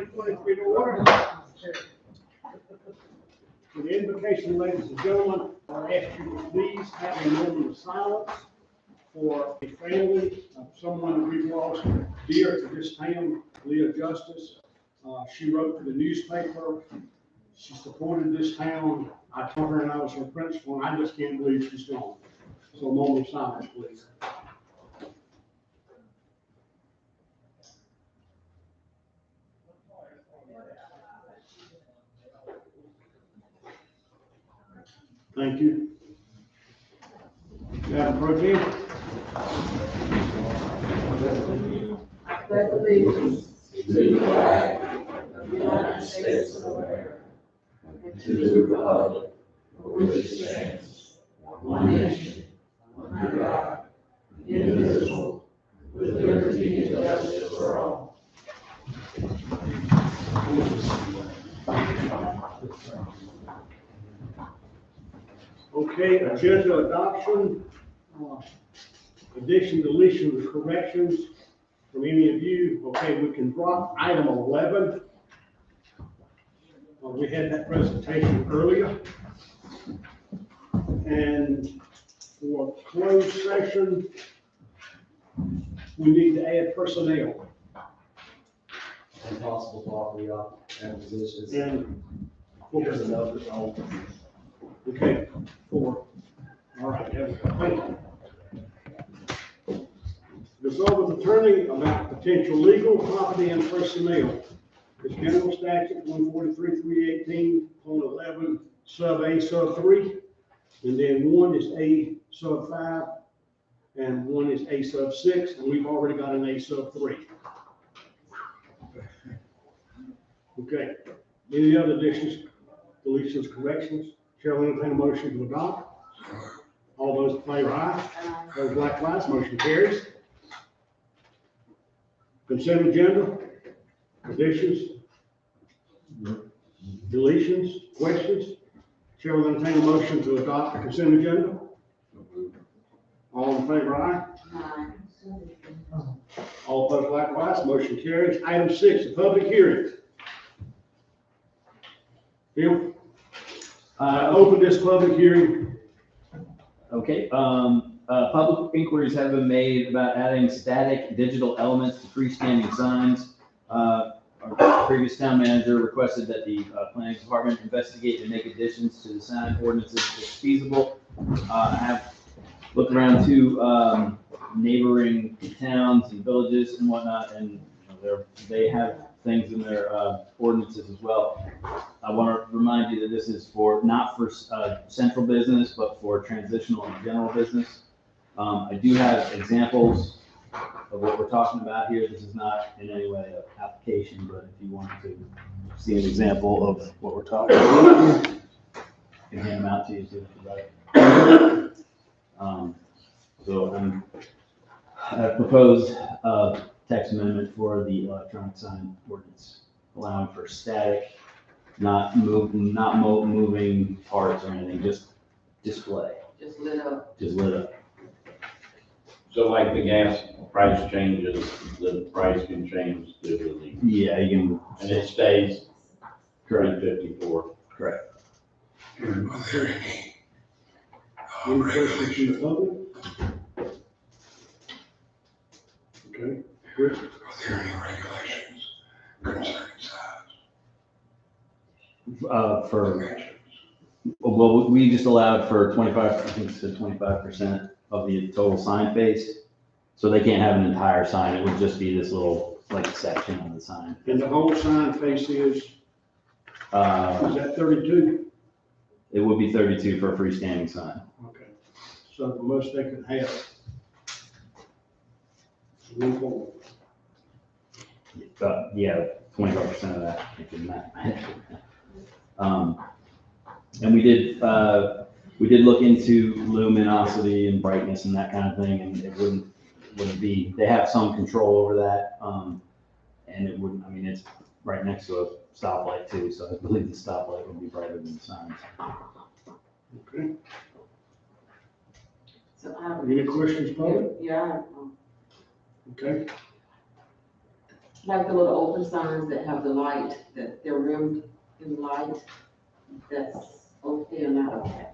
2023 to order. For the invocation, ladies and gentlemen, I ask you to please have a moment of silence for a family of someone that we've lost dear to this town, Leah Justice. She wrote for the newspaper. She supported this town. I told her and I was her principal, and I just can't believe she's gone. So a moment of silence, please. Thank you. Madam Pro Tem. I pledge allegiance to the flag of the United States of America and to the republic for which it stands, one nation, under God, indivisible, with liberty and justice for all. Okay, agenda adoption, addition, deletion, corrections from any of you. Okay, we can drop item 11. We had that presentation earlier. And for closed session, we need to add personnel. And possible property acquisitions. And There's another, okay, 4. All right, thank you. Result with attorney about potential legal, property, and personnel. It's General Statute 143-318:11, sub A, sub 3. And then 1 is A, sub 5, and 1 is A, sub 6, and we've already got an A, sub 3. Okay, any other additions, deletions, corrections? Chair will entertain a motion to adopt. All those in favor, aye. Those likewise, motion carries. Consent agenda, additions, deletions, questions? Chair will entertain a motion to adopt the consent agenda. All in favor, aye. All opposed likewise, motion carries. Item 6, the public hearing. Bill? Open this public hearing. Okay, public inquiries have been made about adding static digital elements to freestanding signs. Our previous town manager requested that the planning department investigate and make additions to the sign ordinances if feasible. I have looked around to neighboring towns and villages and whatnot, and they have things in their ordinances as well. I want to remind you that this is not for central business, but for transitional and general business. I do have examples of what we're talking about here. This is not in any way an application, but if you want to see an example of what we're talking about, I can hand them out to you too if you'd like. So I proposed a text amendment for the electronic sign ordinance, allowing for static, not moving parts or anything, just display. Just lit up. Just lit up. So like the gas price changes, the price can change to the, Yeah, you can. and it stays Correct. 354. Correct. Any questions from the public? Okay, Chris? Are there any regulations concerning size? For, Dimensions? well, we just allowed for 25, I think it's 25% of the total sign face. So they can't have an entire sign. It would just be this little, like, section of the sign. And the whole sign face is that 32? It would be 32 for a freestanding sign. Okay, so the most they could have. 1 Yeah, 25% of that, if you math. And we did look into luminosity and brightness and that kind of thing, and it wouldn't be, they have some control over that. And it wouldn't, I mean, it's right next to a stoplight too, so I believe the stoplight would be brighter than the signs. Okay, So I have. any questions, public? Yeah. Okay. Like the little open signs that have the light, that they're rimmed in light, that's okay or not okay?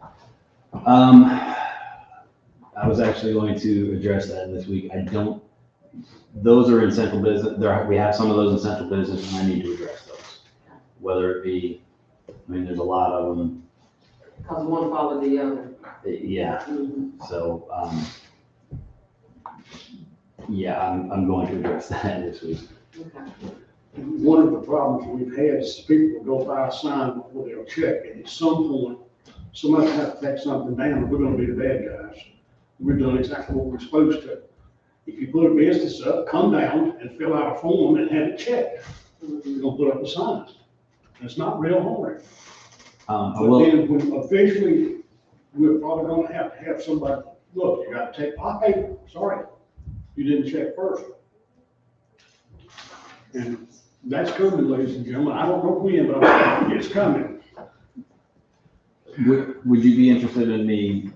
I was actually going to address that this week. Those are in central business. We have some of those in central business and I need to address those. Whether it be, there's a lot of them. Because one followed the other. Yeah, Mhm. so, yeah, I'm going to address that this week. Okay. One of the problems we've had is people will go by a sign before they'll check, and at some point, somebody has to take something down, and we're gonna be the bad guys. We've done exactly what we're supposed to. If you put a business up, come down and fill out a form and have it checked. We're gonna put up a sign. It's not real hard. I But will, then when eventually, we're probably gonna have to have somebody, look, you gotta take, hey, sorry, you didn't check first. And that's coming, ladies and gentlemen. I don't know when, but it's coming. would you be interested in me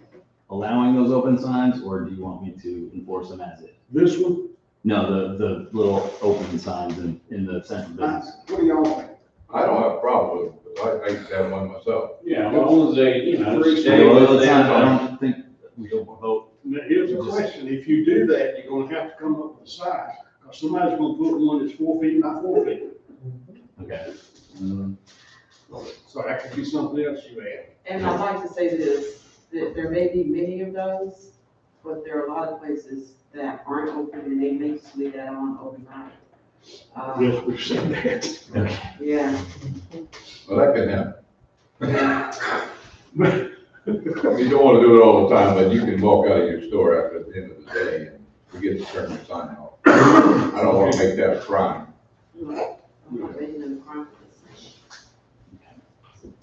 allowing those open signs or do you want me to enforce them as is? This one, No, the little open signs in the central business. what do y'all think? I don't have a problem with it, because I used to have one myself. Yeah, as long as they, stay Well, within it's not- I the- don't think we should vote. Now, here's the question. If you do that, you're gonna have to come up with a size, because somebody's gonna put one that's 4 feet by 4 feet. Okay. So that could be something else you add. And I'd like to say this, that there may be many of those, but there are a lot of places that aren't open and they may just leave that on overnight. Yes, we've said that. Yeah, Well, that can happen. yeah. You don't want to do it all the time, but you can walk out of your store after the end of the day and forget to turn your sign off. I don't want to make that a crime. I'm not making them crime.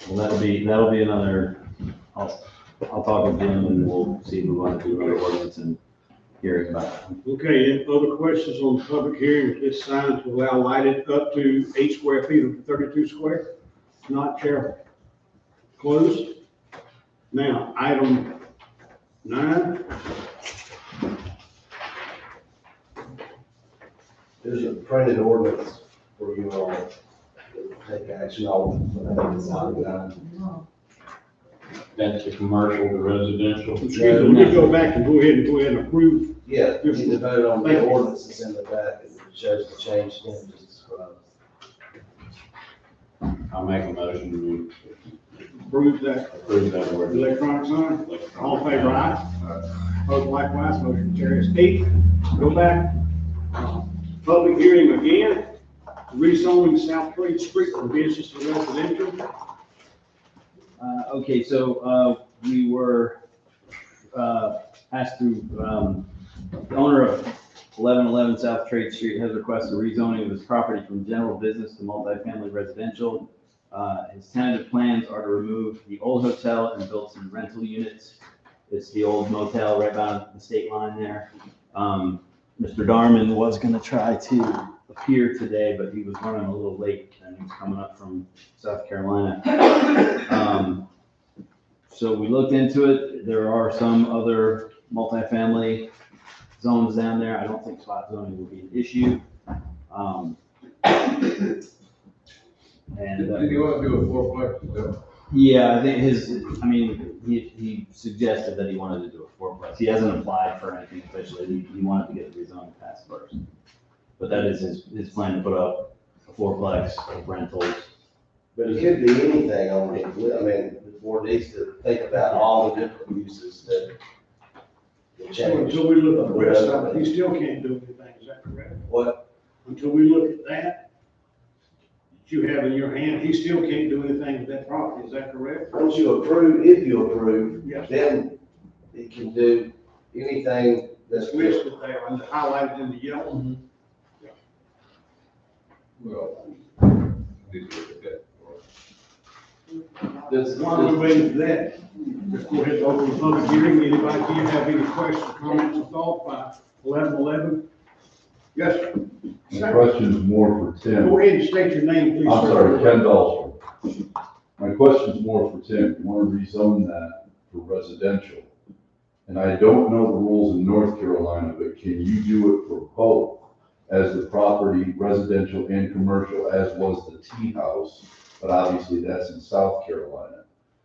Well, that'll be another, I'll talk with Jim and we'll see if we want to do another ordinance and hearing about it. Okay, any other questions on the public hearing with this sign to allow lighted up to 8 square feet of 32 square? Not chair. Closed. Now, item 9. There's a printed ordinance for you all to take action on. It's not done. That's the commercial to residential. Excuse me, let me go back and go ahead and approve. Yeah, you need to vote on the ordinance that's in the back, it shows the change in just described. I'll make a motion to Approve that approve that ordinance. electronic sign. All in favor, aye? Opposed likewise, motion carries. 8, go back. Public hearing again, rezoning South Trade Street from business to residential. Okay, so, we were, asked to, the owner of 1111 South Trade Street has requested rezoning of his property from general business to multifamily residential. His tentative plans are to remove the old hotel and build some rental units. It's the old motel right by the state line there. Mr. Darman was gonna try to appear today, but he was running a little late and he's coming up from South Carolina. So we looked into it. There are some other multifamily zones down there. I don't think spot zoning will be an issue. And, Did you want to do a fourplex? yeah, I think he suggested that he wanted to do a fourplex. He hasn't applied for anything officially. He wanted to get the rezoning passed first. But that is his plan to put up a fourplex of rentals. But it could be anything on it, I mean, the board needs to think about all the different uses that change. Until we look at the rest of it, he still can't do anything, is that correct? What? Until we look at that you have in your hand, he still can't do anything with that property, is that correct? Once you approve, if you approve, Yes. then it can do anything that's It's listed there and highlighted in the yellow. Well, need to look at that. While we're waiting for that, let's go ahead and open the public hearing. Anybody here have any questions, comments, or thoughts by 1111? Yes, sir. My question is more for Tim. Go ahead and state your name, please. I'm sir. sorry, Ken Dahlstrom. My question is more for Tim. You want to rezone that for residential. And I don't know the rules in North Carolina, but can you do it for both as the property, residential and commercial, as was the tea house, but obviously that's in South Carolina.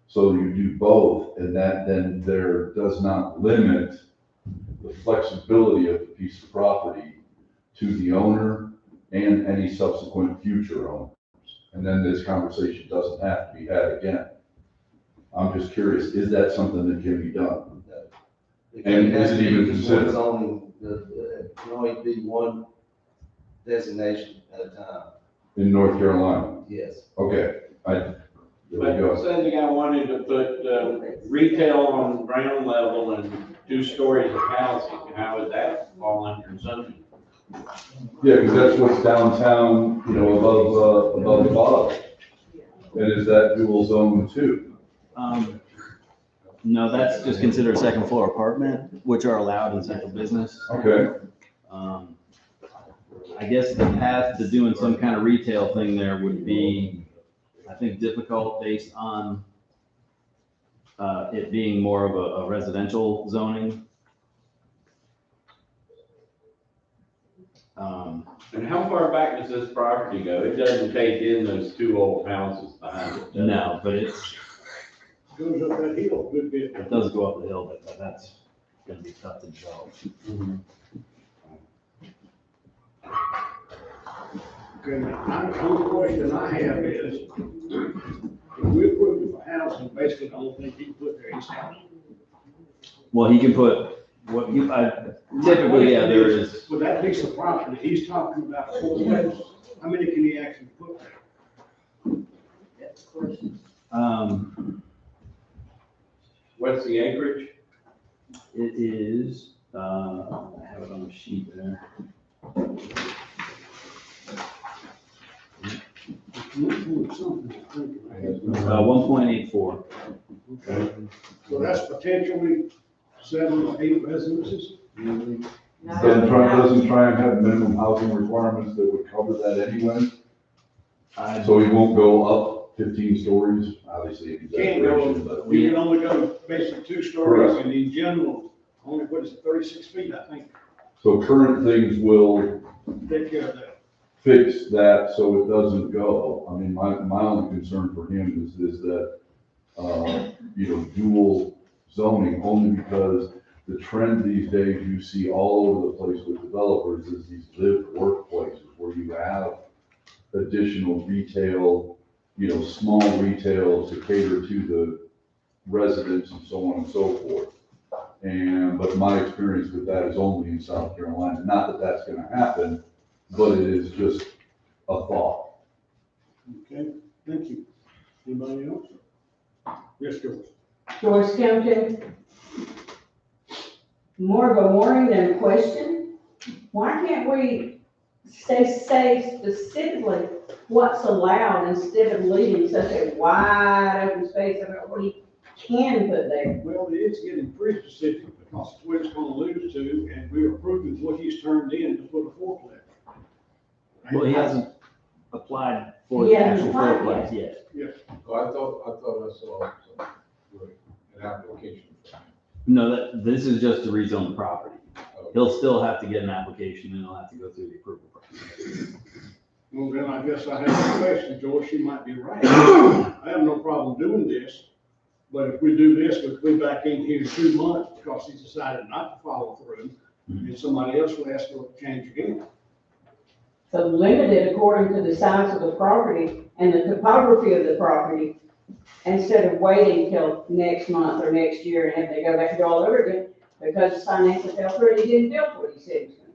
So you do both, and that then there does not limit the flexibility of the piece of property to the owner and any subsequent future owners. And then this conversation doesn't have to be had again. I'm just curious, is that something that can be done? And is it even considered? Zoning, it can only be one designation at a time, In North Carolina? yes. Okay, there we But go. say the guy wanted to put, retail on ground level and 2 stories of housing, how would that fall under zoning? Yeah, because that's what's downtown, above the bottom. And is that dual zone too? No, that's just considered a second floor apartment, which are allowed in central business. Okay, I guess the path to doing some kind of retail thing there would be, I think, difficult based on it being more of a residential zoning. And how far back does this property go? It doesn't take in those 2 old houses behind it, does it? No, but Goes up that hill a good bit. it does go up the hill, but that's gonna be tough to develop. Okay, now, the only question I have is, if we approve it for housing, basically the only thing he can put there is house. Well, he can put, typically, yeah, there is, With that piece of property, he's talking about 4 units, how many can he actually put there? That's the question. What's the acreage? it is, I have it on the sheet there. Something, I think. 1.84. Okay, so that's potentially 7 or 8 residences? doesn't try and have minimum housing requirements that would cover that anyway, so he won't go up 15 stories, obviously. You can't go, But you can only go basically 2 stories, and in general, only, 36 feet, I think, So current things will take care of that. fix that so it doesn't go. I mean, my only concern for him is that, dual zoning, only because the trend these days you see all over the place with developers is these lived workplaces where you have additional retail, small retail to cater to the residents and so on and so forth. But my experience with that is only in South Carolina. Not that that's gonna happen, but it is just a thought. Okay, thank you. Anybody else? Yes, George. George County. More of a warning than a question. Why can't we say specifically what's allowed instead of leaving such a wide open space about what he can put there? Well, it is getting pretty specific because it's what it's gonna lose to, and we're approving what he's turned in to put a fourplex. Well, he hasn't applied for He the hasn't actual applied fourplex yet. Oh, I thought I saw an application. No, this is just to rezone the property. He'll still have to get an application and he'll have to go through the approval process. Well, then I guess I have a question, George, you might be right. I have no problem doing this, but if we do this, we'll be back in here in 2 months because he's decided not to follow through, and somebody else will ask for a change again. So limited according to the size of the property and the topography of the property, instead of waiting till next month or next year and have to go back and do all over again because the financial fell through and he didn't build what he said he was gonna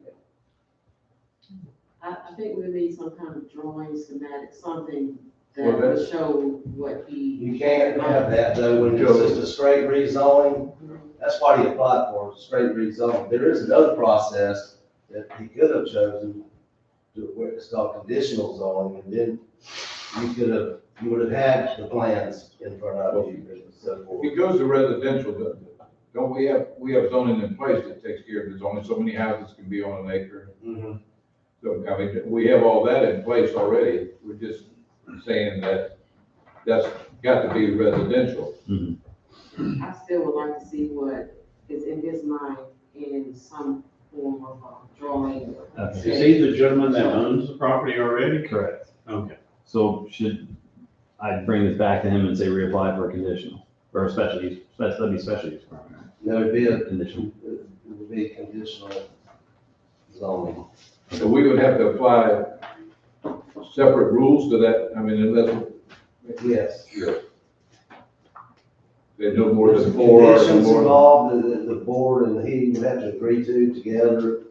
do. I think we need some kind of drawing schematic, something that Well, will that's- show what he. You can't have that though, when it's just a straight rezoning. That's what he applied for, straight rezoning. There is another process that he could have chosen, where it's called conditional zoning, and then you would have had the plans in front of you and so If forth. it goes to residential, don't we have zoning in place that takes care of, there's only so many houses can be on an acre? Mhm. So, I mean, we have all that in place already, we're just saying that that's got to be residential. I still would like to see what is in his mind in some form of drawing. Okay, Is he the gentleman that owns the property already? correct. Okay. So should I bring this back to him and say reapply for a conditional, or a special use, that'd be special use permit, right? No, it'd be Conditional. it would be conditional zoning. So we would have to apply separate rules to that, I mean, unless Yes. there's no more than four or no Conditions more. involved, the board and he would have to agree to together,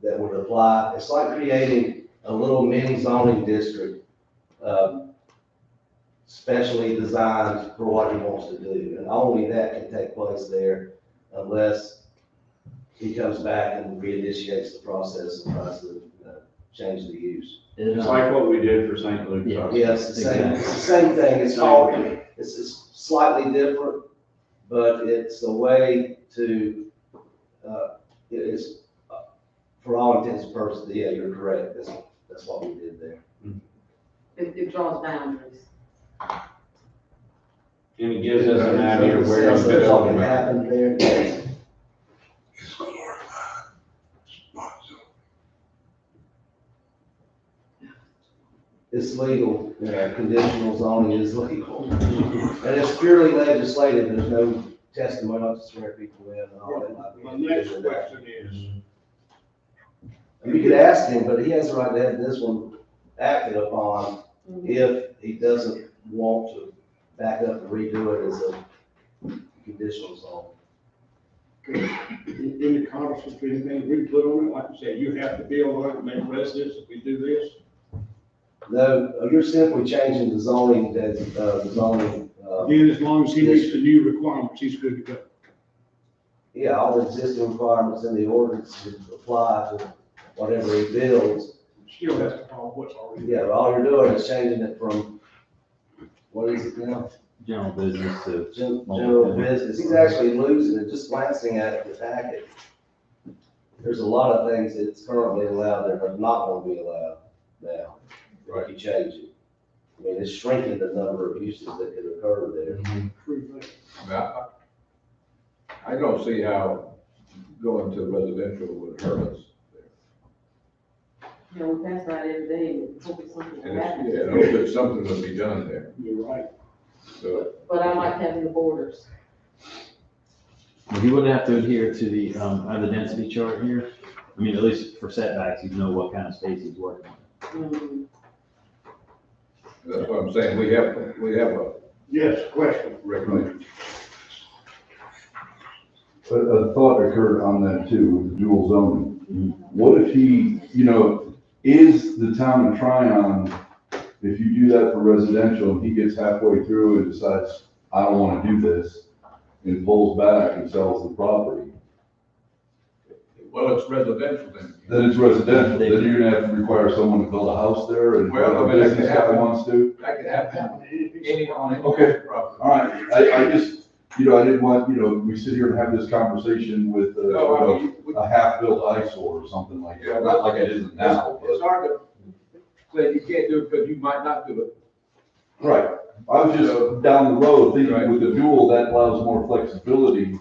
that would apply. It's like creating a little mini zoning district, specially designed for what he wants to do. And only that can take place there unless he comes back and reinitiates the process and tries to, change the use. It's like what we did for St. Luke's. Yeah. Yes, it's the same thing. It's called, it's slightly different, but it's a way to, it is, for all intents and purposes, yeah, you're correct. That's what we did there. It draws boundaries. And it gives us an idea of where it's That's what can going. happen there. It's legal, conditional zoning is legal. And it's purely legislative, there's no testimony to swear people in and all that. My next question is, You could ask him, but he has the right to have this one acted upon if he doesn't want to back up and redo it as a conditional zone. in the Congress, if anything we put on it, like you said, you have to build on it, make residents, if we do this. No, you're simply changing the zoning, the zoning, Then as long as he meets the new requirements, he's good to go. yeah, all the existing requirements in the ordinance would apply to whatever he builds. Still has to follow what's already. Yeah, but all you're doing is changing it from, what is it now? General business to. General business. He's actually losing it, just glancing at the packet. There's a lot of things that's currently allowed that are not gonna be allowed now. If you change it. I mean, it's shrinking the number of uses that could occur there. I don't see how going to residential would hurt us. You know, we pass by every day and hope it's something And happens. it's, yeah, I hope that something will be done there, You're right. so. But I like having the borders. Well, he would have to adhere to the density chart here. I mean, at least for setbacks, you know what kind of space he's working with. That's what I'm saying, we have a Yes, question. regulation. A thought occurred on that too, with the dual zoning. What if he, is the town of Tryon, if you do that for residential, and he gets halfway through and decides, I don't wanna do this, and pulls back and sells the property, Well, it's residential then. then it's residential, then you're gonna have to require someone to build a house there, and Well, I a mean, that business could guy happen. wants to. That could happen on any Okay. property. All right, I just, I didn't want, we sit here and have this conversation with No, I mean, a half-built eyesore or something like Yeah, that, not like it isn't now, It's but. hard to say you can't do it because you might not do it. Right, I was just down the road Right. thinking with the dual, that allows more flexibility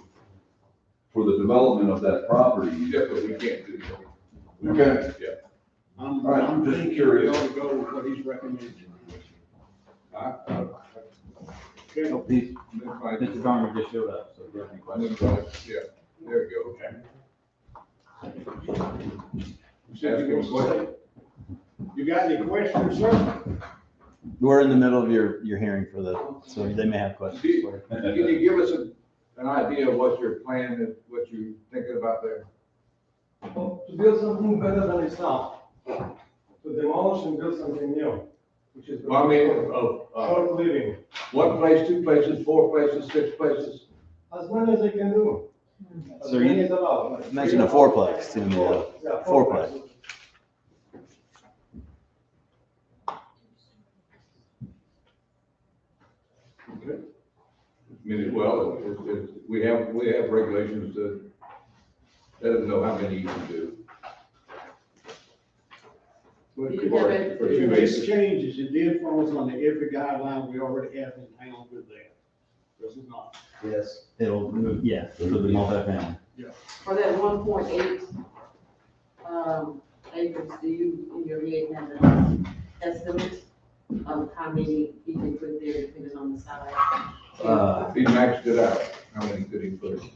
for the development of that property. Yeah, but we can't do that. Okay. Yeah. I'm All right, just thinking we curious. ought to go with what he's recommending. Okay. Oh, he's, That's fine. Mr. Farmer just showed up, so if you have any questions. Yeah, there you go. Ask him a question. You got any questions, sir? We're in the middle of your hearing for so they may have questions for you. Can you give us an idea of what your plan is, what you're thinking about there? To build something better than it's now. To demolish and build something new, which is. Well, I mean, Short living, one place, two places, four places, six places? as many as they can do. As So many you as allowed. mentioned a fourplex, Tim, Yeah, fourplex. fourplex. I mean, well, we have regulations that let them know how many you can do. But You have it. For if two this acres. changes, it then falls under every guideline we already have in town with that. Does it not? Yes. It'll move, yeah, for the multifamily. Yeah. For that 1.8 acres, do you, in your head, have an estimate of how many he can put there depending on the size? If he maxed it out, how many could he put in?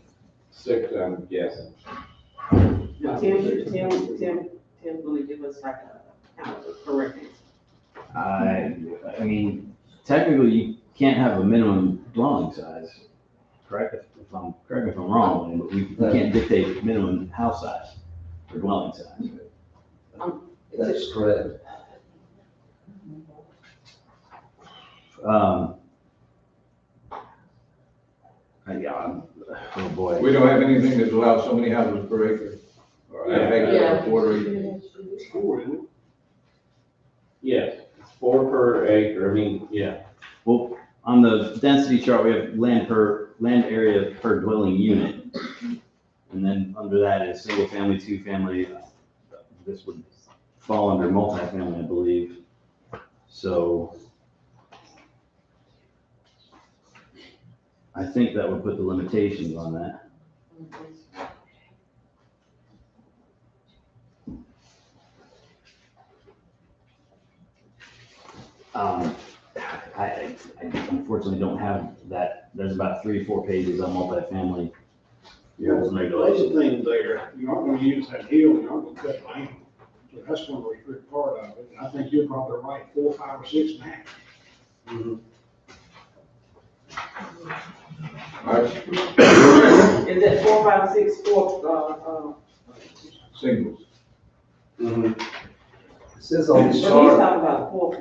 6, I'm guessing. Tim, will you give us like a kind of a correct answer? I mean, technically, you can't have a minimum dwelling size, correct? Correct me if I'm wrong, but we can't dictate minimum house size or dwelling size. That's correct. Oh boy. We don't have anything that allows so many houses per acre, or half acre Yeah. or quarter acre. It's 4, isn't it? Yes, 4 per acre, I mean, yeah. Well, on the density chart, we have land area per dwelling unit. And then under that is single family, 2 family. This would fall under multifamily, I believe. So I think that would put the limitations on that. I unfortunately don't have that. There's about 3 or 4 pages on multifamily. Yeah, the regulation thing there, you aren't gonna use that hill, you aren't gonna cut land. So that's gonna restrict part of it. And I think you're probably right, 4, 5, or 6 max. Is that 4, 5, 6, 4, Singles. It says on this he's chart, talking about 4 it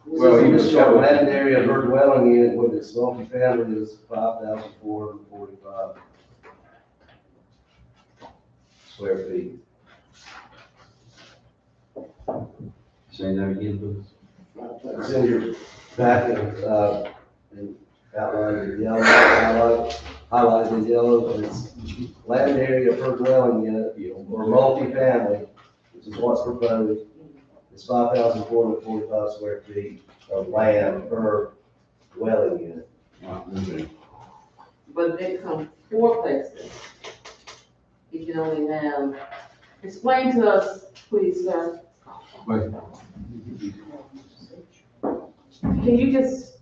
Well, says he on was this chart, telling- land area per dwelling unit with its multifamily is 5,445 square feet. Say that again, please. It's in your packet, and outlined in yellow, highlighted in yellow, but it's land area per dwelling unit or multifamily, which is what's proposed. It's 5,445 square feet of land per dwelling unit. but they come 4 places. If you only have, explain to us, please, sir. But Can you just,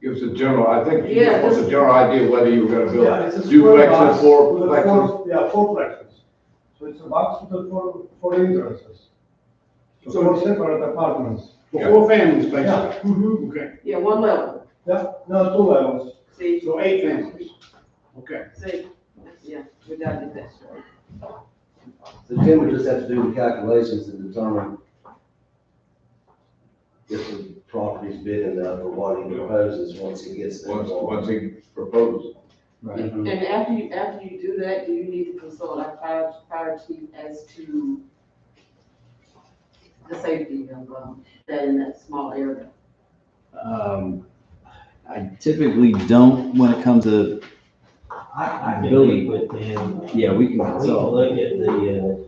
give us a general, I think you Yeah, just want a general idea of whether you were gonna Yeah, it's a build square duplexes, box with fourplexes. four plexes. So it's a box with the four entrances. So So- 4 separate apartments. For 4 families, Yeah, basically. mhm. Okay, yeah, 1 level, Yeah, no, 2 levels. see, so 8 families. Okay. see, yeah, we gotta do that. So Tim would just have to do the calculations and determine if the property's big enough or what he proposes once he gets there. Once he proposed. Right. And after you do that, do you need to consult our fire chief as to the safety of, that in that small area? I typically don't when it comes to, I can Building. meet with them. yeah, we can We can consult. look at the,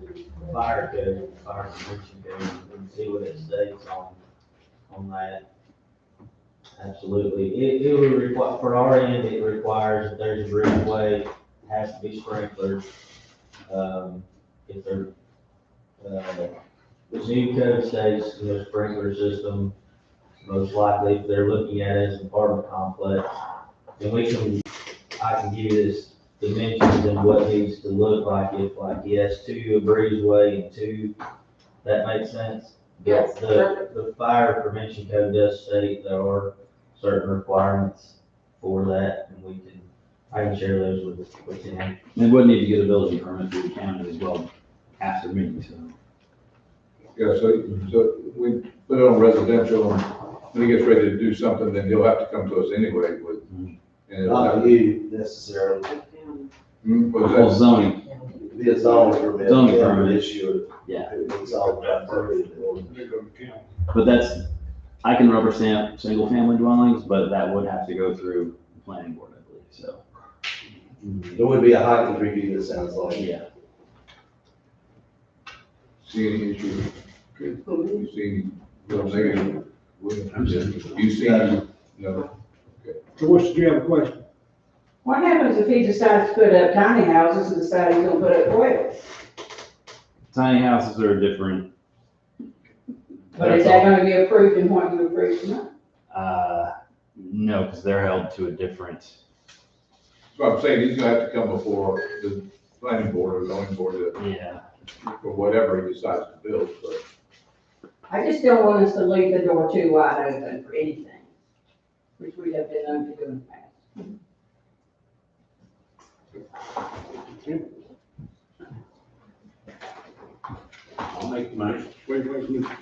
fire code, fire prevention code, and see what it states on that. Absolutely. It would require, for our end, it requires that there's a breezeway, it has to be sprinkled. If there, the new code states, sprinkler system, most likely if they're looking at it as an apartment complex, then I can give you this dimensions and what it needs to look like, if like he has 2 a breezeway and 2, that makes sense? Yes, But the fire prevention code does state there are certain requirements for that, and I can share those with him. They would need to get a building permit through the county as well after me, so. Yeah, so we put it on residential, and when he gets ready to do something, then he'll have to come to us anyway with. And it'll have Not to, you necessarily, was Well, that, zoning, it'd be a zoning permit. Zoning Yeah, permit. issue. Yeah. It's all criteria. They go to county. but that's, I can rubber stamp single family dwellings, but that would have to go through the planning board, I believe, so. There would be a heightened review, it sounds like. Yeah. see any issue? Who, me? You see any real negative? You see any? No. Joyce, do you have a question? What happens if he decides to put up tiny houses and decides he's gonna put up 12? Tiny houses are different. But is that gonna be approved in what you approved tonight? No, because they're held to a different, So I'm saying he's gonna have to come before the planning board or zoning board yeah. or whatever he decides to build, but. I just don't want us to leave the door too wide open for anything, which we have been known to do in the past. I'll make the motion. Wait,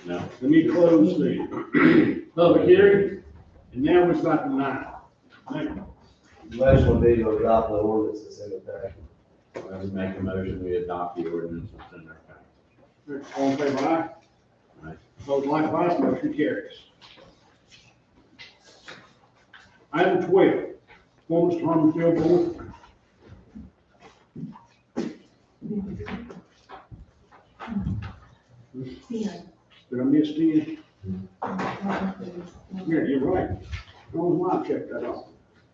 No. let me close the public hearing, and now we're about to nine. The motion would be to adopt the ordinance that's in effect. I would make a motion, we adopt the ordinance that's in our packet. All in favor, aye? Aye. Vote likewise, motion carries. Item 12, performance to Harmon Field Board. Did I miss 10? Yeah, you're right. I don't know why I checked that off.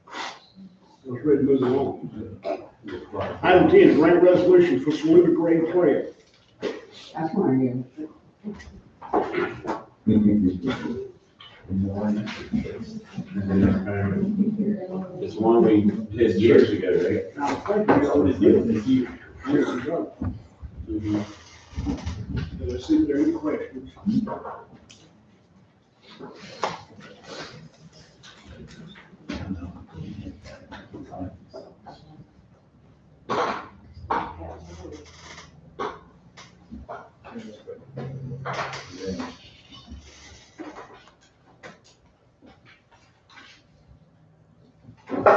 I was ready to move on. Item 10, grant resolution for Saluda Grade Trail. That's my idea. It's one we did years ago, right? Now, I think we already did this years ago. Let's see if there are any questions.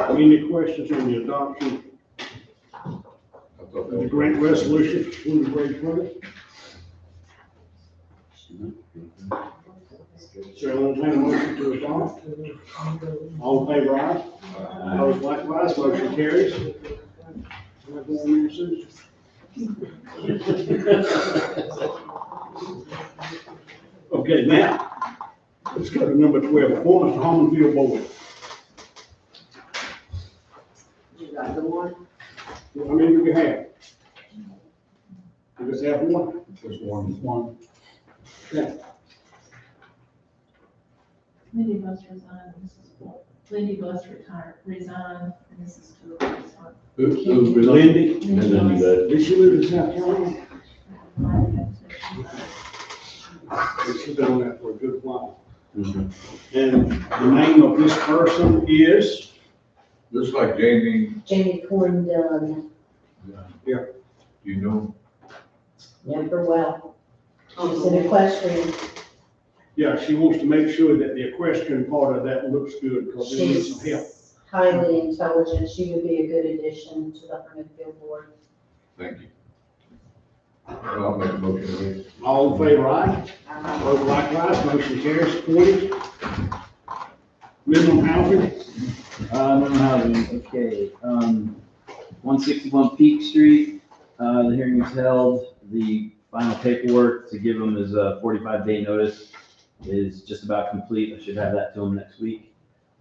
Any questions on the adoption of the grant resolution for the grade trail? Chair will entertain a motion to adopt. All in favor, aye? Opposed likewise, motion carries. Am I going to read this? Okay, now, let's go to number 12, performance to Harmon Field Board. You got the one? How many do we have? We just have one? Just one. One. Okay. Lindy Bus resigned, and this is what, Lindy Bus resigned, and this is to replace her. Who's Lindy, And then you go. did she live in South Carolina? She's been on that for a good while. Mhm. And the name of this person is? Looks like Jamie, Jamie Corndon, you know, never well. She's an equestrian. Yeah, she wants to make sure that the equestrian part of that looks good, because it needs some help. She's highly intelligent. She would be a good addition to the Harmon Field Board. thank you. I'll make a motion. All in favor, aye? Vote likewise, motion carries. 40. Minimum housing. Minimum housing, okay, 161 Peak Street, the hearing was held, the final paperwork to give them is a 45-day notice is just about complete, I should have that to them next week.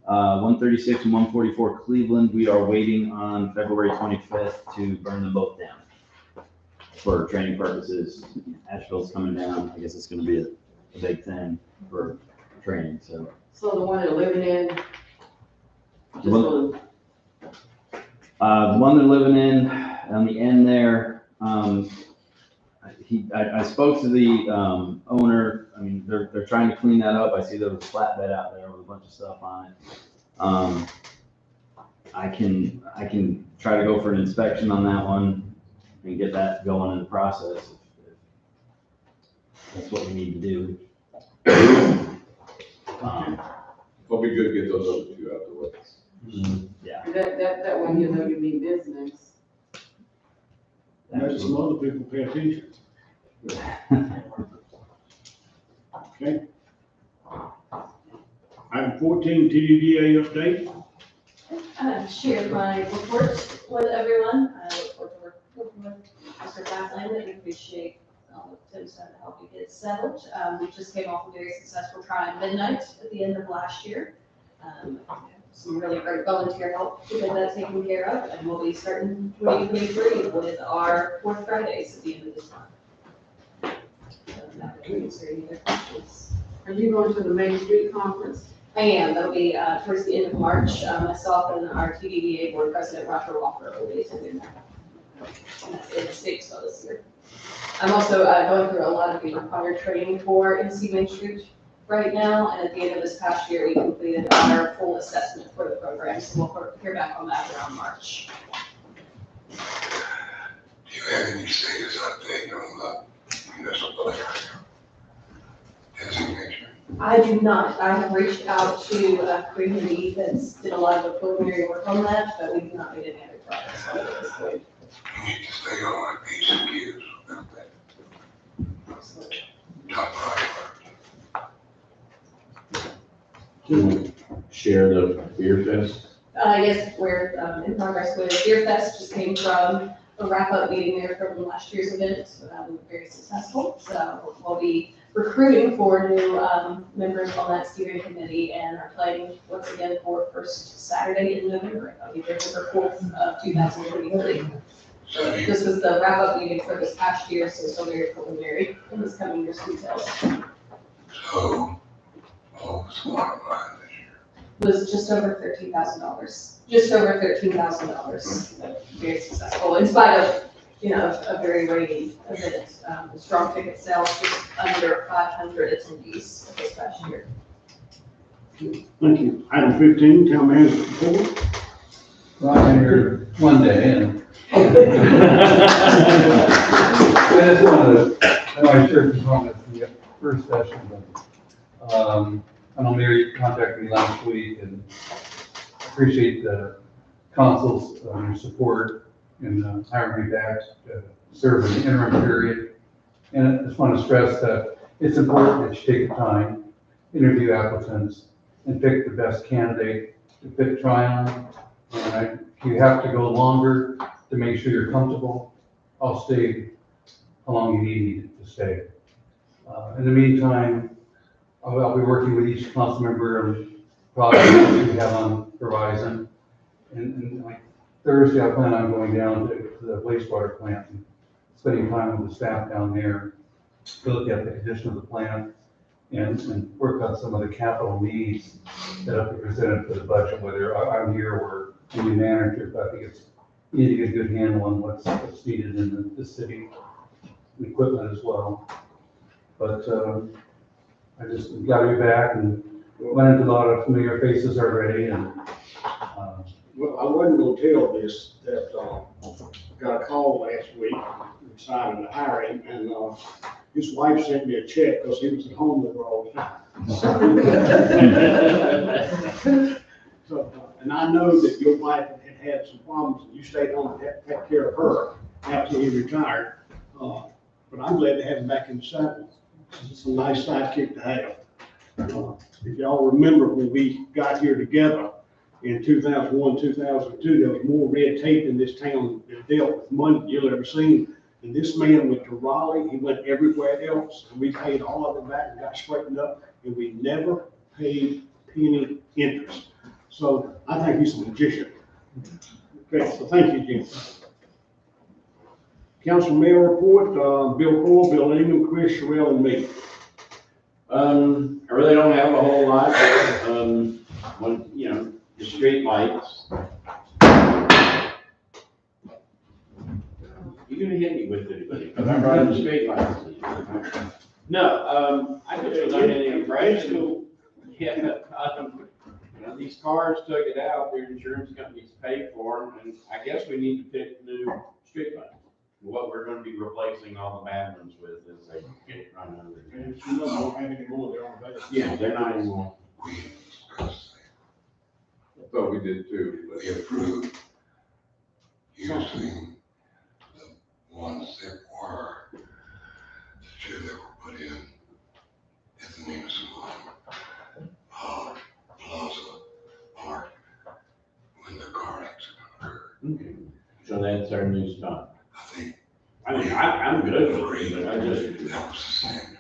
136 and 144 Cleveland, we are waiting on February 25th to burn them both down for training purposes. Asheville's coming down, I guess it's gonna be a big thing for training, so. So the one they're living in, The one the one they're living in, on the end there, I spoke to the, owner, I mean, they're trying to clean that up, I see there was a flatbed out there with a bunch of stuff on it. I can try to go for an inspection on that one and get that going in the process, if that's what we need to do. It'll be good to get those other two out the way. Yeah. that one, you know, you mean business. Maybe some other people pay attention. Okay. Item 14, TDDA update. Share my reports with everyone. I look forward to working with Mr. Kathleen, and appreciate what Tim's done to help you get it settled. We just came off a very successful try at midnight at the end of last year. some really great volunteer help to get that taken care of, and we'll be starting 2023 with our fourth Fridays at the end of this month. So, not that it's very either questions. Are you going to the Main Street Conference? I am, that'll be towards the end of March. Myself and our TDDA board president, Roger Walker, will be attending that. And that's in Statesville this year. I'm also going through a lot of the required training for NC Main Street right now, and at the end of this past year, we completed our full assessment for the program, so we'll hear back on that around March. Do you have any status update on the municipal area designation? I do not. I have reached out to Creed that's did a lot of the preliminary work on that, but we have not made any other progress on it at this point. You need to stay on ACQs about that. Top priority. Can we share the beer fest? Yes, we're in progress with Beer Fest. Just came from a wrap-up meeting there from last year's event. Very successful. So we'll be recruiting for new members on that steering committee and are planning once again for first Saturday in November. That'll be November 4th of 2023. So you, This was the wrap-up meeting for this past year, so still very preliminary in this coming year's details. so, what was the bottom line this year? Was just over $13,000. Just over $13,000. Very successful, in spite of, a very rainy event. Strong ticket sales, just under 500 attendees this past year. Thank you. Item 15, town manager report. Well, I'm here one day and I just wanted to, I know I shared some comments in the first session, but, I know Mary contacted me last week and appreciate the council's support in hiring me back to serve in the interim period. And I just want to stress that it's important that you take the time, interview applicants, and pick the best candidate to pick Tryon. And if you have to go longer to make sure you're comfortable, I'll stay how long you need to stay. In the meantime, I'll be working with each council member on projects that we have on Horizon. And like Thursday, I plan on going down to the wastewater plant and spending time with the staff down there to look at the condition of the plant and work on some of the capital needs that have been presented for the budget, whether I'm here or any manager, but I think you need to get a good handle on what's needed in the city, and equipment as well. But I just got to be back and went into a lot of familiar faces already, and Well, I wasn't gonna tell this, that, got a call last week, decided to hire him, and, his wife sent me a check, because he was at home with her all the time. So, and I know that your wife had some problems, and you stayed home and had care of her after he retired. But I'm glad to have him back in the saddle. It's a nice sidekick to have. If y'all remember when we got here together in 2001, 2002, there was more red tape in this town that dealt with money you'll ever seen. And this man went to Raleigh, he went everywhere else, and we paid all of it back and got straightened up, and we never paid penny interest. So I think he's a magician. Okay, so thank you, Jim. Council Mayor report, Bill Cole, Bill Ingham, Chris, Sherelle, and me. I really don't have a whole lot. The street lights. You're gonna hit me with it, because I brought in the street lights. No, I just was under the impression, these cars took it out, their insurance companies paid for them, and I guess we need to pick new street lights. What we're gonna be replacing all the bad ones with is they get run over. And you don't have any more, they're on the back. Yeah, they're not anymore. We discussed I thought we did too, that. We approved using the ones that were, the two that were put in at the municipal Plaza Park when the car accident occurred. Okay. So that's our new stuff. I think I mean, I'm good with it, but I just, that was the standard.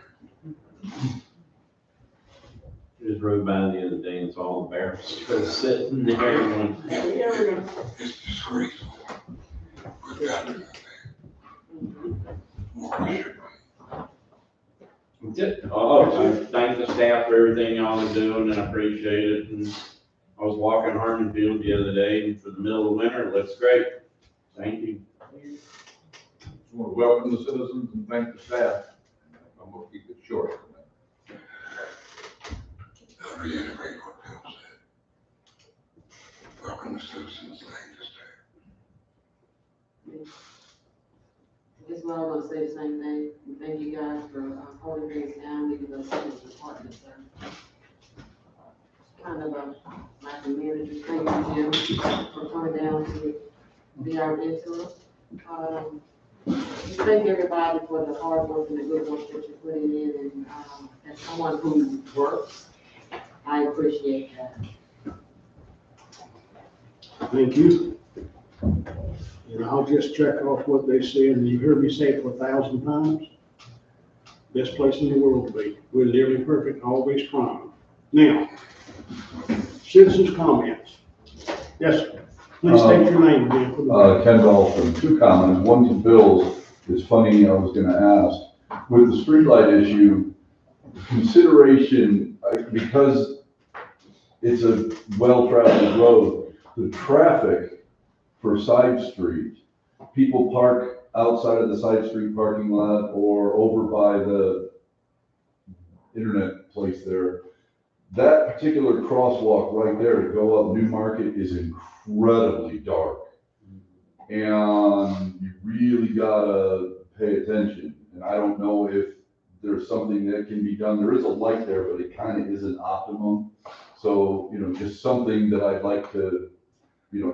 Just rode by the other day and saw the bear still sitting there going, yeah, we're gonna. It's disgraceful. We've got to do that. Oh, I thank the staff for everything y'all are doing and I appreciate it. And I was walking Harmon Field the other day and for the middle of winter, it looks great. Thank you. Just want to welcome the citizens and thank the staff. I'm gonna keep it short. I'll reiterate what Bill said. Welcome the citizens, thank the staff. I guess we're all gonna say the same thing. We thank you guys for holding things down, even though some of the departments are kind of like the manager. Thank you, Jim, for coming down to be our mentor. Just thank everybody for the hard work and the good work that you're putting in, and as someone who works, I appreciate that. Thank you. And I'll just check off what they said, and you heard me say it for 1,000 times. Best place in the world to be. We're nearly perfect, always trying. Now, citizens' comments. Yes, sir. Please state your name again. for the record. Ken Dalton, 2 comments. One to Bill's. It's funny, I was gonna ask, with the streetlight issue, consideration, because it's a well-traveled road, the traffic for side street, people park outside of the side street parking lot or over by the internet place there. That particular crosswalk right there to go up Newmarket is incredibly dark. And you really gotta pay attention. And I don't know if there's something that can be done. There is a light there, but it kind of isn't optimum. So, just something that I'd like to,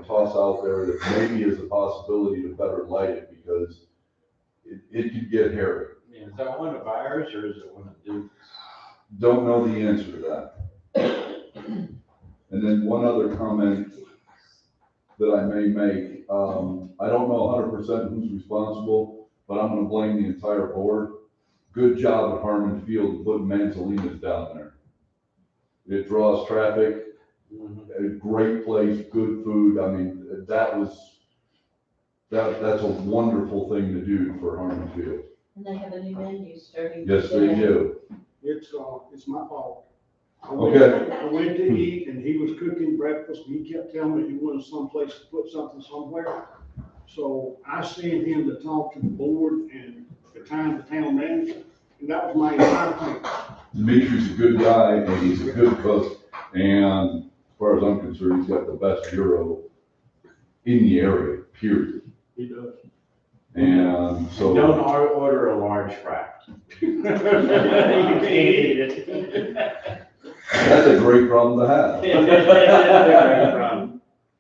toss out there that maybe is a possibility to better light it because it could get hairy. Yeah, is that one of ours or is it one of Duke's? Don't know the answer to that. And then one other comment that I may make, I don't know 100% who's responsible, but I'm gonna blame the entire board. Good job at Harmon Field putting Manzolinas down there. It draws traffic, a great place, good food. I mean, that's a wonderful thing to do for Harmon Field. And they have a new menu starting. Yes, they today. do. It's my fault. I Okay. went to eat and he was cooking breakfast and he kept telling me he wanted someplace to put something somewhere. So I sent him to talk to the board and the town manager, and that was my entire thing. Dimitri's a good guy and he's a good cook. And as far as I'm concerned, he's got the best gyro in the area, period. He does. And so. Don't order a large fry. You can't eat it. That's a great problem to have.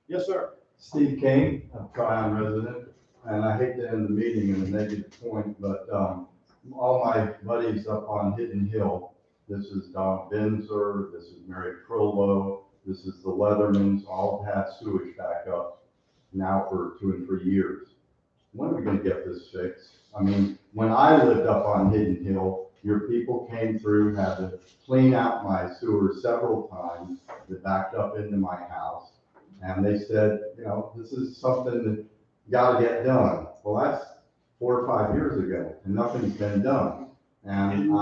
Yes, sir. Steve King, a Tryon resident, and I hate to end the meeting in a negative point, but all my buddies up on Hidden Hill, this is Don Benzer, this is Mary Trollo, this is the Leathermans, all had sewage backup now for 2 and 3 years. When are we gonna get this fixed? I mean, when I lived up on Hidden Hill, your people came through, had to clean out my sewer several times that backed up into my house. And they said, this is something that gotta get done. Well, that's 4 or 5 years ago and nothing's been done. And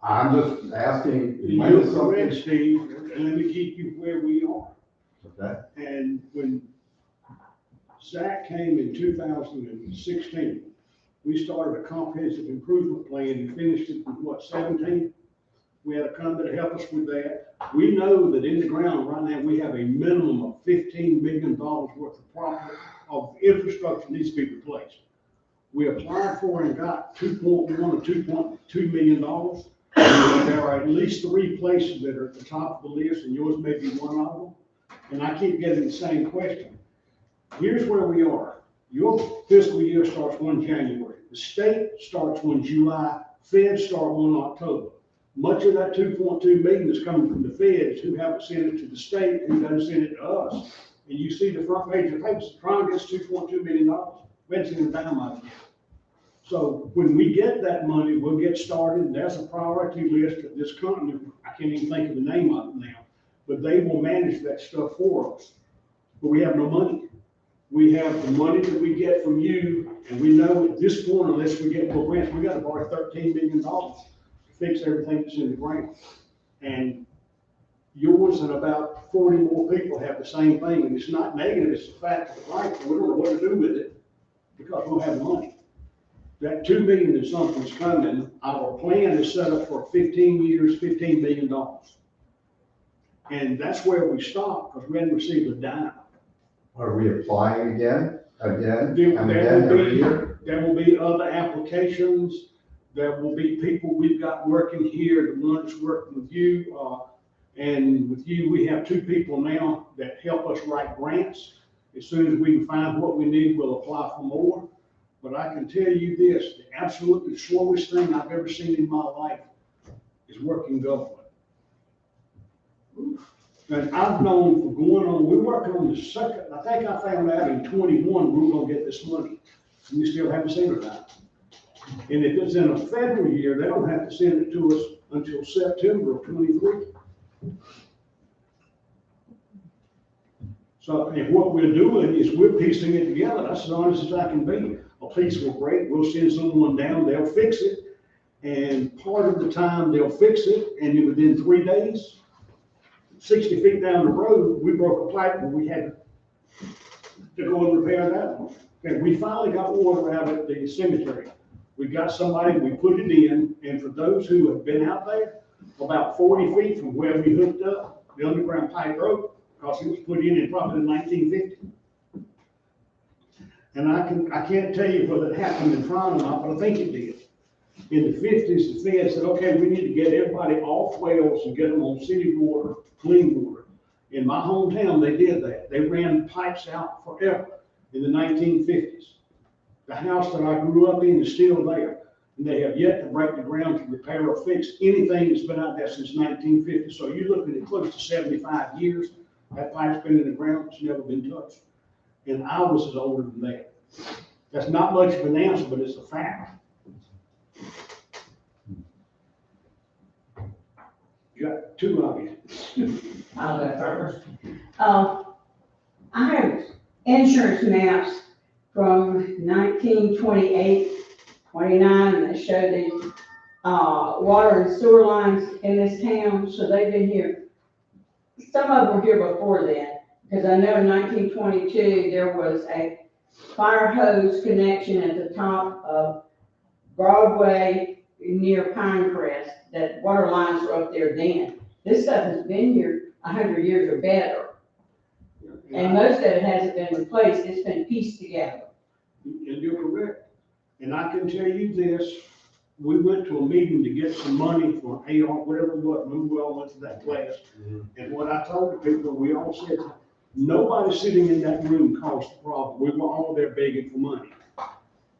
I'm just asking. You're correct, Steve, and let me keep you where we are. Okay. And when Zach came in 2016, we started a comprehensive improvement plan and finished it in 17? We had a company to help us with that. We know that in the ground right now, we have a minimum of $15 million worth of property of infrastructure needs to be replaced. We applied for and got 2.1 or $2.2 million. There are at least 3 places that are at the top of the list, and yours may be one of them. And I keep getting the same question. Here's where we are. Your fiscal year starts 1 January. The state starts 1 July. Feds start 1 October. Much of that 2.2 million is coming from the feds who haven't sent it to the state, who doesn't send it to us. And you see the front page of the papers, Tryon gets $2.2 million. We haven't seen a dime out of it. So when we get that money, we'll get started, and there's a priority list of this company, I can't even think of the name of it now, but they will manage that stuff for us. But we have no money. We have the money that we get from you, and we know at this point, unless we get more grants, we gotta borrow $13 million to fix everything that's in the ground. And yours and about 40 more people have the same thing, and it's not negative, it's a fact of life, we don't know what to do with it, because we don't have the money. That 2 million and something's coming, our plan is set up for 15 years, $15 million. And that's where we stop, because we hadn't received a dime. Are we applying again, and There again will every be, year? there will be other applications, there will be people we've got working here, the ones working with you, and with you, we have 2 people now that help us write grants. As soon as we can find what we need, we'll apply for more. But I can tell you this, the absolutely slowest thing I've ever seen in my life is working government. And I've known for going on, we're working on the second, I think I found out in 21, we were gonna get this money. And we still haven't seen it out. And if it's in a federal year, they don't have to send it to us until September of 23. So, and what we're doing is we're piecing it together. That's as honest as I can be. A piece will break, we'll send someone down, they'll fix it. And part of the time they'll fix it, and then within 3 days, 60 feet down the road, we broke a pipe and we had to go and repair that one. And we finally got water out at the cemetery. We got somebody, we put it in, and for those who have been out there, about 40 feet from where we hooked up, the underground pipe broke, because it was put in probably in 1950. And I can't tell you whether it happened in front or not, but I think it did. In the 50s, the Fed said, okay, we need to get everybody off wells and get them on city water, clean water. In my hometown, they did that. They ran pipes out forever in the 1950s. The house that I grew up in is still there. And they have yet to break the ground to repair or fix anything that's been out there since 1950. So you're looking at close to 75 years. That pipe's been in the ground, it's never been touched. And I was as older than that. That's not much of an answer, but it's a fact. You got 2 of you. I'll go first. I have insurance maps from 1928, 29, and they show the water and sewer lines in this town, so they've been here. Some of them were here before then, because I know in 1922, there was a fire hose connection at the top of Broadway near Pinecrest, that water lines were up there then. This stuff has been here 100 years or better. And most of it hasn't been replaced, it's been pieced together. And you're correct. And I can tell you this, we went to a meeting to get some money for AR, whatever it was, we all went to that class. And what I told the people, we all said, nobody sitting in that room caused the problem. We were all there begging for money.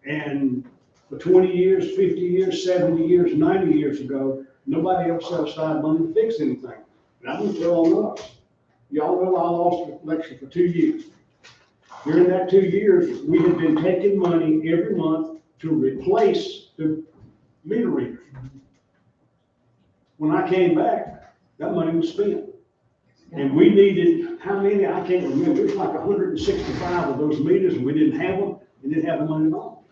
And for 20 years, 50 years, 70 years, 90 years ago, nobody else set aside money to fix anything. And I'm gonna tell on us. Y'all know I lost the election for 2 years. During that 2 years, we had been taking money every month to replace the meter readers. When I came back, that money was spent. And we needed, how many, I can't remember, it was like 165 of those meters, and we didn't have them, and didn't have the money at all.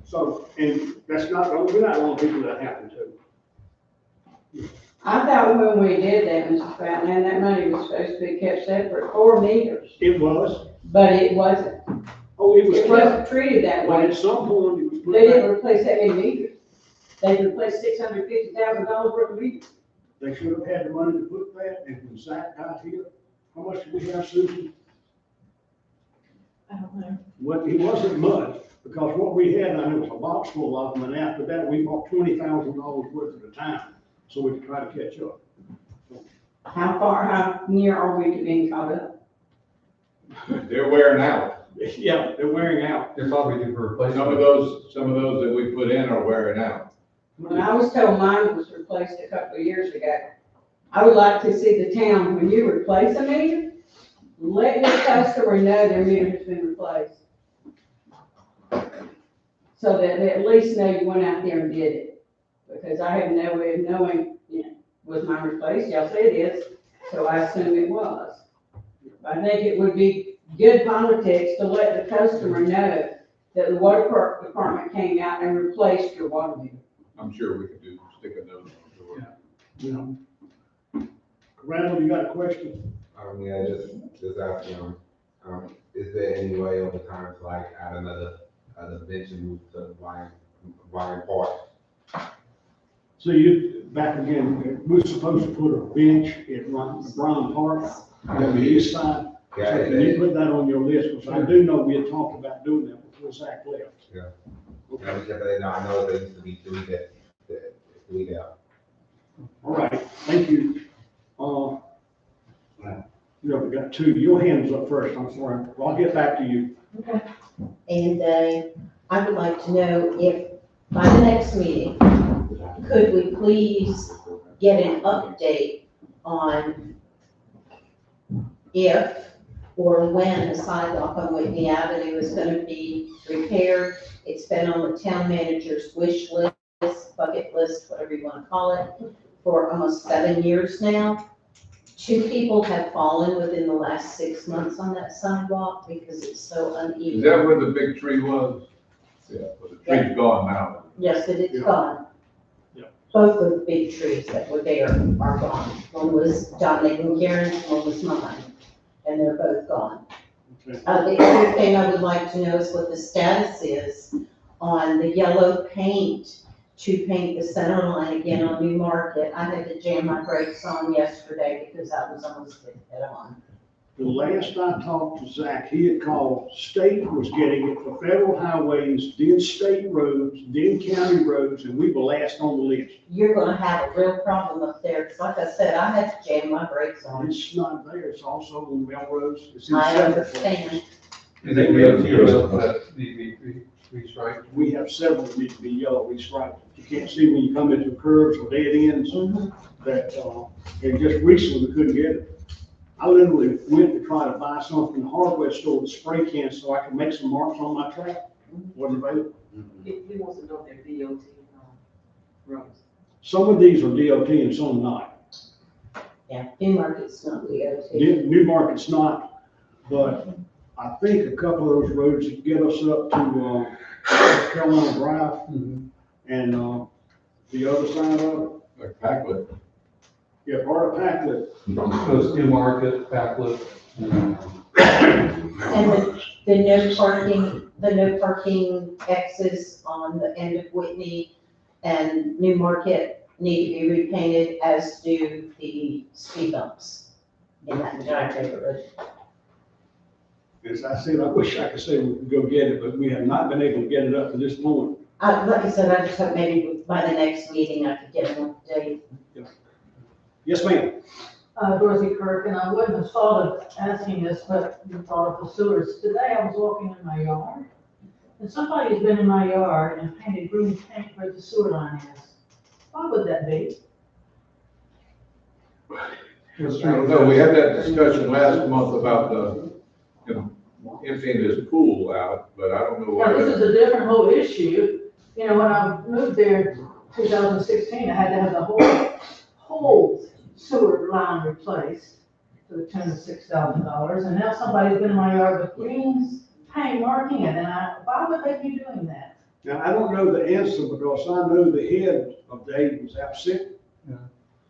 So, and that's not, we're not the only people that happened to. I thought when we did that, Mr. Fountain, that money was supposed to be kept separate for meters, It was. but it wasn't. Oh, it was. It wasn't treated that But way. at some point, it was put They back. didn't replace that many meters. They replaced $650,000 worth of meters. They should have had the money to put that, and when Zach got here, how much did we have, Susan? I don't know. Well, it wasn't much, because what we had, I know, was a box full of them, and after that, we bought $20,000 worth at a time, so we could try to catch up. How near are we to being caught up? They're wearing out. Yeah, they're wearing out. They're probably due for replacement. Some of those that we put in are wearing out. When I was told mine was replaced a couple of years ago, I would like to see the town, when you replace a meter, let your customer know their meter has been replaced. so that they at least know you went out there and did it. Because I have no way of knowing, was mine replaced? Y'all say it is, so I assume it was. I think it would be good politics to let the customer know that the water department came out and replaced your water meter. I'm sure we could stick a note on the door. Randall, you got a question? Yeah, just asking, is there any way over time to like add another bench and move to Wine Park? So you, back again, we're supposed to put a bench at Brown Park on the east side. So Yeah, can you put that on your list? Because I do know we had talked about doing that before Zach left. Yeah. Okay. Yeah, because I know there used to be three there. All right, thank you. We got two. Your hand's up first, I'm sorry. Well, I'll get back to you. Okay. And I would like to know if, by the next meeting, could we please get an update on if or when the sidewalk on Whitney Avenue is gonna be repaired? It's been on the town manager's wish list, bucket list, whatever you wanna call it, for almost 7 years now. 2 people have fallen within the last 6 months on that sidewalk because it's so uneven. Is that where the big tree was? Yeah, but the tree's gone now. Yes, it's Yeah. gone. Yeah. Both of the big trees that were there are gone. One was Dominic and Karen's, one was mine, and they're both gone. Okay. The other thing I would like to know is what the status is on the yellow paint to paint the center line again on New Market. I had to jam my brakes on yesterday because I was almost hit head on. The last I talked to Zach, he had called, state was getting it for federal highways, then state roads, then county roads, and we were last on the list. You're gonna have a real problem up there, 'cause like I said, I had to jam my brakes on. It's not there, it's also on Melrose. It's in I several understand. places. Is it real yellow that need to be restriped? We have several that need to be yellow restriped. You can't see when you come into curves or dead ends that, and just recently we couldn't get it. I literally went to try to buy something in the hardware store with spray cans so I could make some marks on my track. Wasn't available. He wants to know if they're DOT, roads. Some of these are DOT and some not. Yeah, New Market's not DOT. New Market's not, but I think a couple of those roads that get us up to, Carolina Drive and, the other side of it. Like Packlet. Yeah, part of Packlet. So it's New Market, Packlet. And the no parking X's on the end of Whitney and New Market need to be repainted, as do the speed bumps in that entire neighborhood. As I said, I wish I could say we could go get it, but we have not been able to get it up to this point. Like I said, I just hope maybe by the next meeting I could get an update. Yes, ma'am. Dorothy Kirk, and I wouldn't have thought of asking this, but you thought of the sewers. Today I was walking in my yard, and somebody has been in my yard and painted green paint where the sewer line is. Why would that be? I don't know, we had that discussion last month about emptying this pool out, but I don't know why. Now, this is a different whole issue. You know, when I moved there in 2016, I had to have the whole sewer line replaced to the tune of $6,000. And now somebody's been in my yard with green paint marking it, and why would they be doing that? Now, I don't know the answer because I know the head of Dave was out sick. Yeah.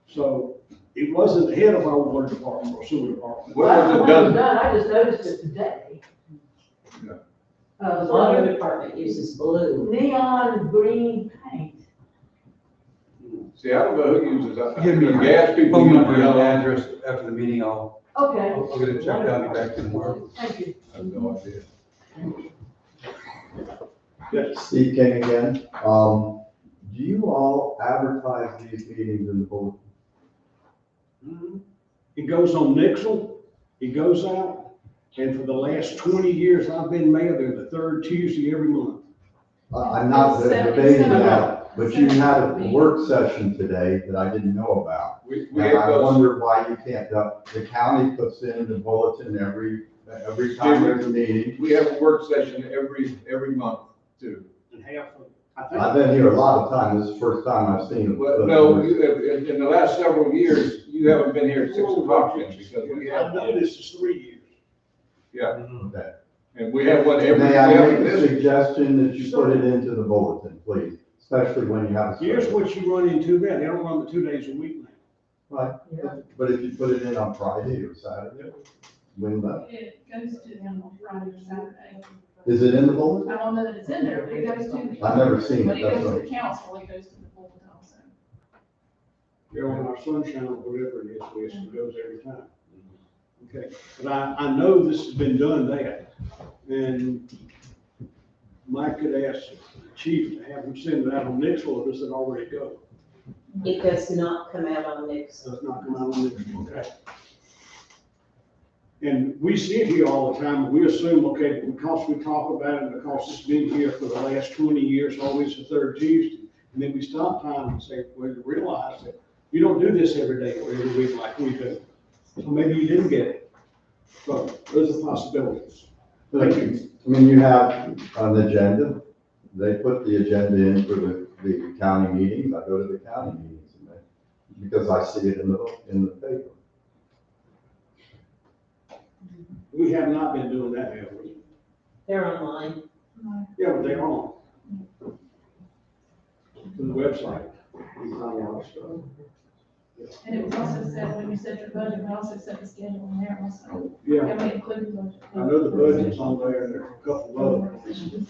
So it wasn't the head of our water department or sewer department. What Well, was it I done? I just noticed it today. Yeah. The water department uses blue. Neon green paint. See, I don't know who uses that. Give me The gas people phone use number and yellow. address after the meeting. I'll Okay. get it checked out and get back to you tomorrow. Thank you. I have no idea. Yes. Steve King again. Do you all advertise these meetings in the bulletin? It goes on Nixle, it goes out, and for the last 20 years I've been mayor, they're the third Tuesday every month. I'm not debating that, but you had a work session today that I didn't know about. We And have I those, wonder why you can't, the county puts in the bulletin every time there's a meeting. we have a work session every month too. half of, I think. I've been here a lot of times, this is the first time I've seen it. Well, no, in the last several years, you haven't been here at 6 o'clock yet, because we I've have, done this is 3 years. yeah, Okay. and we have one every, May I make a every, suggestion that you put it into the bulletin, please, especially when you have a. Here's what you run into now, they don't run the 2 days a week now. Right, but if you put it in on Friday or Saturday, when that, It goes to them on Friday or Saturday. is it in the bulletin? I don't know that it's in there, but it goes to. I've never seen When it, it that's goes to right. the council, it goes to the bulletin also. You know, on our sunshine or whatever it is, list, it goes every time. Okay, but I know this has been done there, and Mike could ask the chief to have him send it out on Nixle, or does it already go? It does not come out on Nixle. Does not come out on Nixle, okay. And we see it here all the time, and we assume, okay, because we talk about it, because it's been here for the last 20 years, always the third Tuesday, and then we stop time and say, well, you realize that you don't do this every day or every week like we do. So maybe you didn't get it. So those are possibilities. Thank you. I mean, you have an agenda, they put the agenda in for the county meetings, I go to the county meetings, and because I see it in the paper. We have not been doing that, have we? They're online. Yeah, but they're on. To the website. We find a lot of stuff. And it was also said, when you set your budget, we also set the schedule in there also. Yeah, And we include the budget. I know the budget's on there, and there are a couple of other places.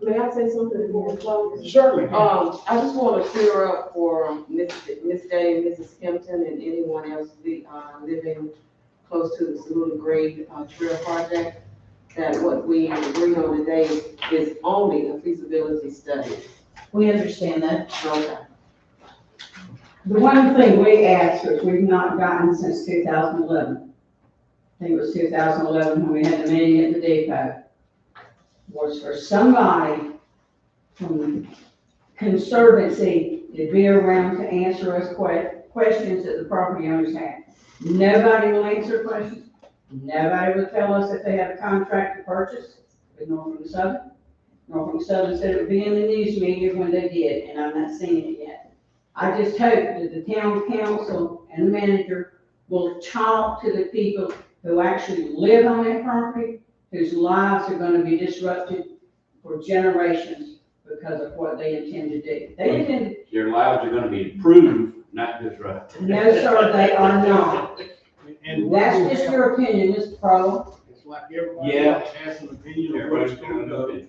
May I say something before we close? Certainly. I just want to clear up for Miss Day and Mrs. Kempton and anyone else living close to the Saluda Grade Trail Project, that what we agreed on today is only a feasibility study. We understand that. Okay. The one thing we asked, which we've not gotten since 2011, I think it was 2011 when we had the meeting at the depot, was for somebody from the conservancy to be around to answer us questions that the property owners had. Nobody will answer questions. Nobody will tell us if they have a contract to purchase with Norfolk Southern. Norfolk Southern said it would be in the news media when they did, and I'm not seeing it yet. I just hope that the town council and the manager will talk to the people who actually live on that property, whose lives are gonna be disrupted for generations because of what they intend to do. They intend, Your lives are gonna be improved, not disrupted. no, sir, they are not. And That's just your opinion, Mr. Provo. It's like everybody Yeah. else has an opinion of where it's gonna go.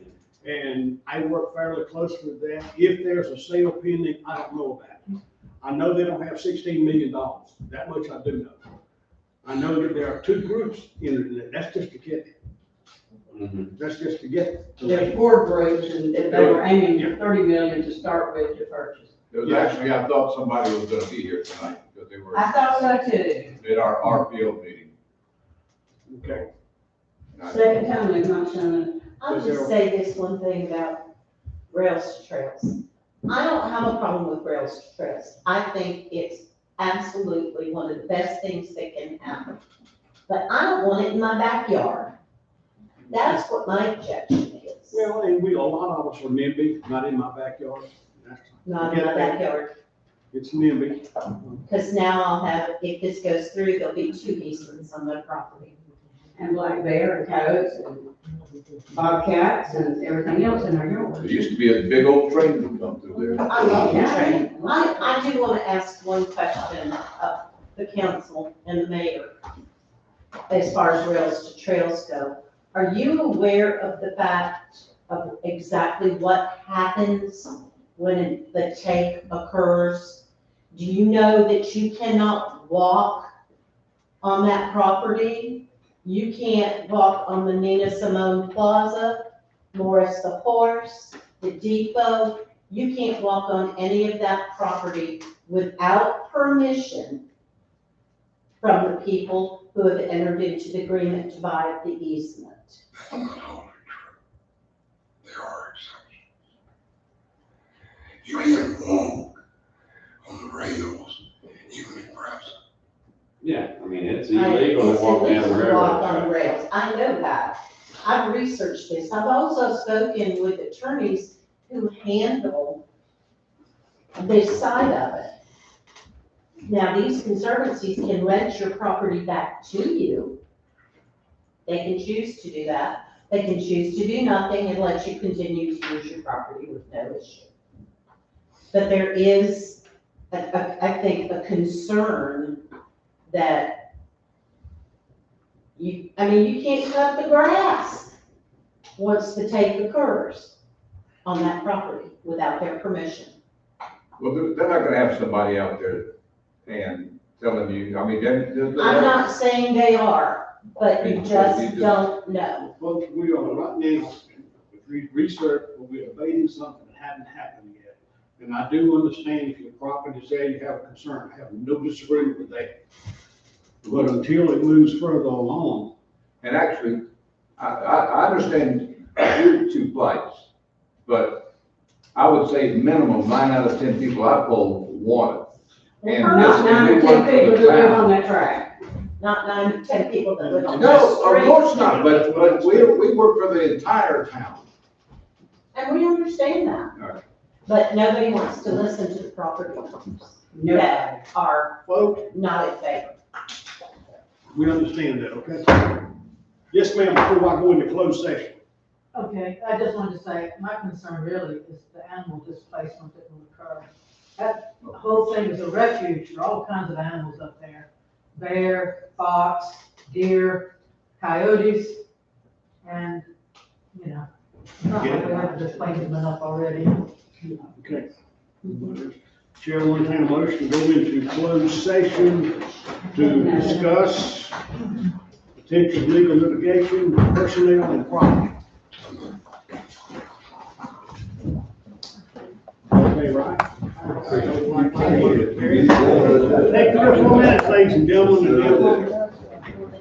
And I work fairly closely with that. If there's a sale pending, I don't know about it. I know they don't have $16 million. That much I do know. I know that there are 2 groups in it. That's just to get it. That's just to get it. They're 4 groups, and they were aiming for 30 million to start with to purchase. it was actually, I thought somebody was gonna be here tonight, because they were I thought so too. at our field meeting. Okay. Second time they've not shown it. I'll just say this one thing about rails to trails. I don't have a problem with rails to trails. I think it's absolutely one of the best things that can happen. But I don't want it in my backyard. That's what my objection is. Well, and a lot of us are NIMBY, not in my backyard. Not in my backyard. It's NIMBY. Because now I'll have, if this goes through, there'll be 2 easements on my property. And black bear and coyotes and bobcats and everything else in our yard. There used to be a big old train that would come through there. I love the train. I do want to ask one question of the council and the mayor as far as rails to trails go. Are you aware of the fact of exactly what happens when the take occurs? Do you know that you cannot walk on that property? You can't walk on the Nina Simone Plaza, Morris the Horse, the depot. You can't walk on any of that property without permission from the people who have entered into the agreement to buy the easement. That's not totally true. There are exceptions. You can't walk on the rails, even in Preston. Yeah, I mean, it's illegal to walk down the It's illegal to railroad walk on the track. rails. I know that. I've researched this. I've also spoken with attorneys who handle this side of it. Now, these conservancies can rent your property back to you. They can choose to do that. They can choose to do nothing and let you continue to use your property with no issue. But there is, I think, a concern that you can't cut the grass once the take occurs on that property without their permission. Well, they're not gonna have somebody out there and telling you, I mean, I'm not saying they are, but you just don't know. Folks, we are right now, research, we're debating something that hadn't happened yet. And I do understand if your property is there, you have a concern, I have no disagreement with that. But until it moves further along. And actually, I understand your two plights, but I would say minimum 9 out of 10 people I polled want it. And Not this- 9 we or 10 work for the people that live town. on that track. Not 9 to 10 people that live on No, that of street. course not, but we work for the entire town. And we understand that. All right. But nobody wants to listen to the property owners that are not in favor. We understand that, okay? Yes, ma'am, before I go into closed session. Okay, I just wanted to say, my concern really is the animal displacement that will occur. That whole thing is a refuge for all kinds of animals up there. Bear, fox, deer, coyotes, and, you know, it's not like we haven't displaced them enough already. Okay. Chair will entertain a motion to go into closed session to discuss potential legal litigation, personnel, and property. Okay, right? Take 3 or 4 minutes, ladies and gentlemen, and then we'll